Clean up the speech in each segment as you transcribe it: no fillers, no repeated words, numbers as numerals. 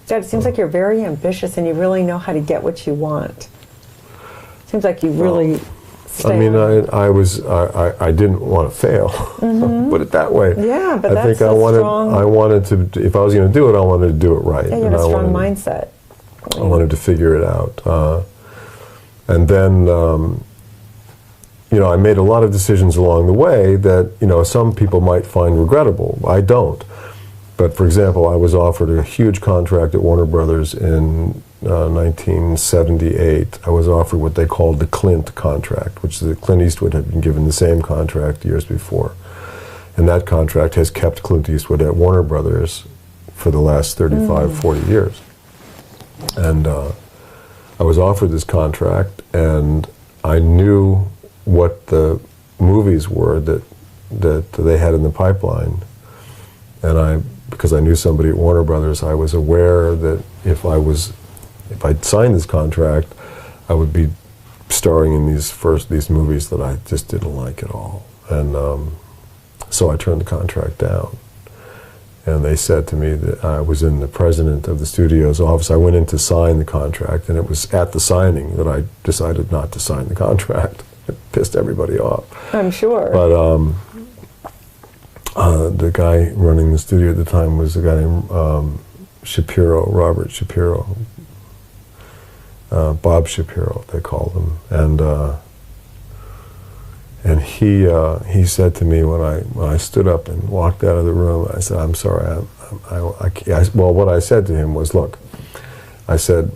Dad, it seems like you're very ambitious and you really know how to get what you want. Seems like you really stay I mean, on. I didn't want to fail. Put it that way. Yeah, but I that's think a strong... I wanted to, if I was going to do it, I wanted to do it right. Yeah, you have a strong mindset. I wanted to figure it out. And then, you know, I made a lot of decisions along the way that, you know, some people might find regrettable. I don't. But for example, I was offered a huge contract at Warner Brothers in 1978. I was offered what they called the Clint contract, which is that Clint Eastwood had been given the same contract years before. And that contract has kept Clint Eastwood at Warner Brothers for the last 35, 40 years. And I was offered this contract, and I knew what the movies were that they had in the pipeline. And because I knew somebody at Warner Brothers, I was aware that if I'd signed this contract, I would be starring in these movies that I just didn't like at all. And so I turned the contract down. And they said to me that I was in the president of the studio's office. I went in to sign the contract, and it was at the signing that I decided not to sign the contract. It pissed everybody off. I'm sure. But the guy running the studio at the time was a guy named Shapiro, Robert Shapiro. Bob Shapiro, they called him. And he said to me when I stood up and walked out of the room, I said, "I'm sorry, well, what I said to him was, look," I said,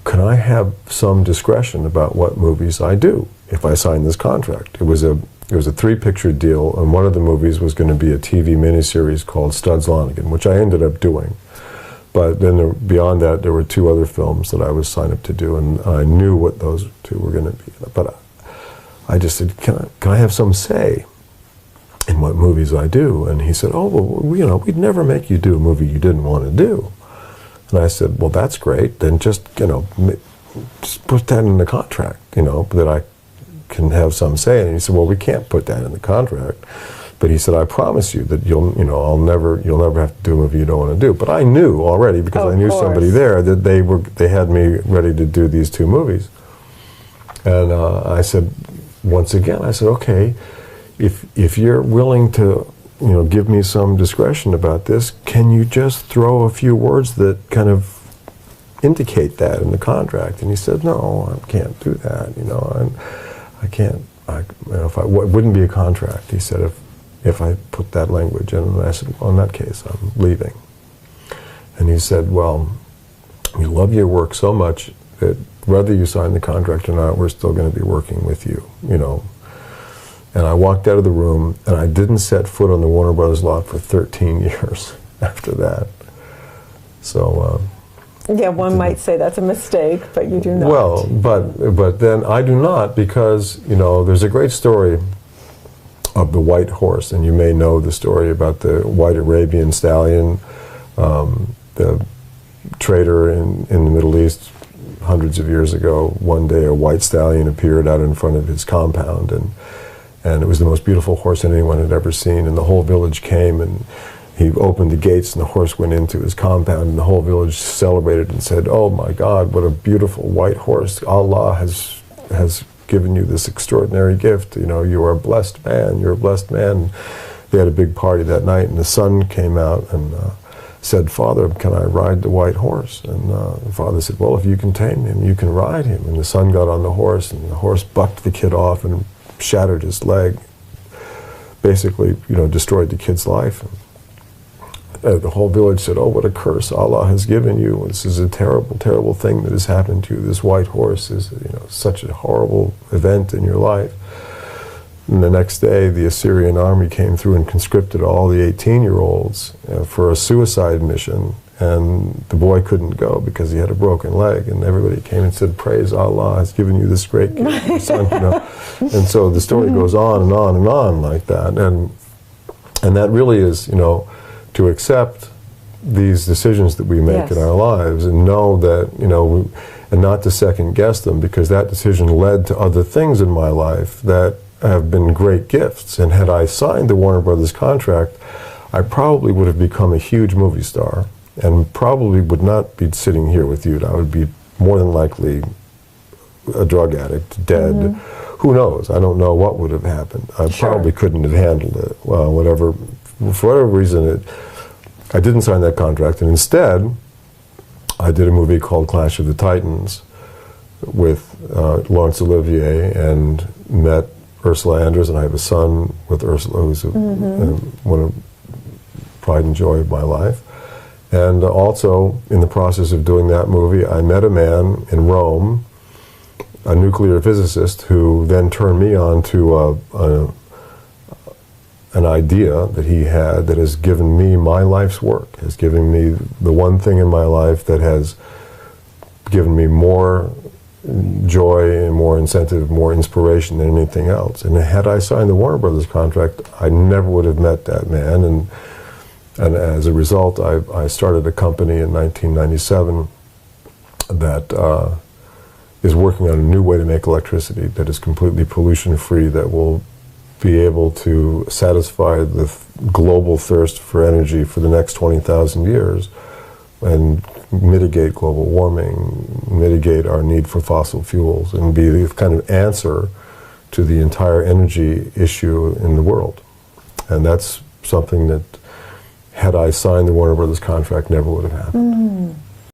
"can I have some discretion about what movies I do if I sign this contract?" It was a 3-picture deal, and one of the movies was going to be a TV miniseries called Studs Lonigan, which I ended up doing. But then beyond that, there were 2 other films that I was signed up to do, and I knew what those 2 were going to be. But I just said, can I have some say in what movies I do? And he said, "Oh, well, you know, we'd never make you do a movie you didn't want to do." And I said, "Well, that's great. Then just, you know, just put that in the contract, you know, that I can have some say." And he said, "Well, we can't put that in the contract." But he said, "I promise you that you'll never have to do a movie you don't want to do." But I knew already, because I knew somebody there, that they had me ready to do these 2 movies. And I said, once again, I said, "Okay, if you're willing to, you know, give me some discretion about this, can you just throw a few words that kind of indicate that in the contract?" And he said, "No, I can't do that. You know, I can't. It wouldn't be a contract." He said, if I put that language in. And I said, "Well, in that case, I'm leaving." And he said, "Well, we love your work so much that whether you sign the contract or not, we're still going to be working with you, you know." And I walked out of the room, and I didn't set foot on the Warner Brothers lot for 13 years after that. So. Yeah, one might say that's a mistake, but you do not. Well, but then I do not, because, you know, there's a great story of the white horse, and you may know the story about the white Arabian stallion, the trader in the Middle East hundreds of years ago. One day a white stallion appeared out in front of his compound, and it was the most beautiful horse anyone had ever seen, and the whole village came, and he opened the gates, and the horse went into his compound, and the whole village celebrated and said, "Oh my God, what a beautiful white horse. Allah has given you this extraordinary gift. You know, you are a blessed man. You're a blessed man." They had a big party that night, and the son came out and said, "Father, can I ride the white horse?" And the father said, "Well, if you can tame him, you can ride him." And the son got on the horse, and the horse bucked the kid off and shattered his leg. Basically, you know, destroyed the kid's life. The whole village said, "Oh, what a curse Allah has given you. This is a terrible, terrible thing that has happened to you. This white horse is, you know, such a horrible event in your life." And the next day, the Assyrian army came through and conscripted all the 18-year-olds for a suicide mission. And the boy couldn't go because he had a broken leg. And everybody came and said, "Praise Allah has given you this great gift, son," you know. And so the story goes on and on and on like that. And that really is, you know, to accept these decisions that we make in our lives and know that, you know, and not to second guess them, because that decision led to other things in my life that have been great gifts. And had I signed the Warner Brothers contract, I probably would have become a huge movie star. and probably would not be sitting here with you. I would be more than likely a drug addict, dead. Who knows? I don't know what would have happened. I probably couldn't have handled it. Well, whatever, for whatever reason, I didn't sign that contract, and instead, I did a movie called Clash of the Titans with Laurence Olivier, and met Ursula Andress, and I have a son with Ursula, who's one of pride and joy of my life. And also, in the process of doing that movie, I met a man in Rome, a nuclear physicist, who then turned me on to an idea that he had that has given me my life's work, has given me the one thing in my life that has given me more joy and more incentive, more inspiration than anything else. And had I signed the Warner Brothers contract, I never would have met that man. And as a result, I started a company in 1997 that is working on a new way to make electricity that is completely pollution-free, that will be able to satisfy the global thirst for energy for the next 20,000 years and mitigate global warming, mitigate our need for fossil fuels, and be the kind of answer to the entire energy issue in the world. And that's something that, had I signed the Warner Brothers contract, never would have happened.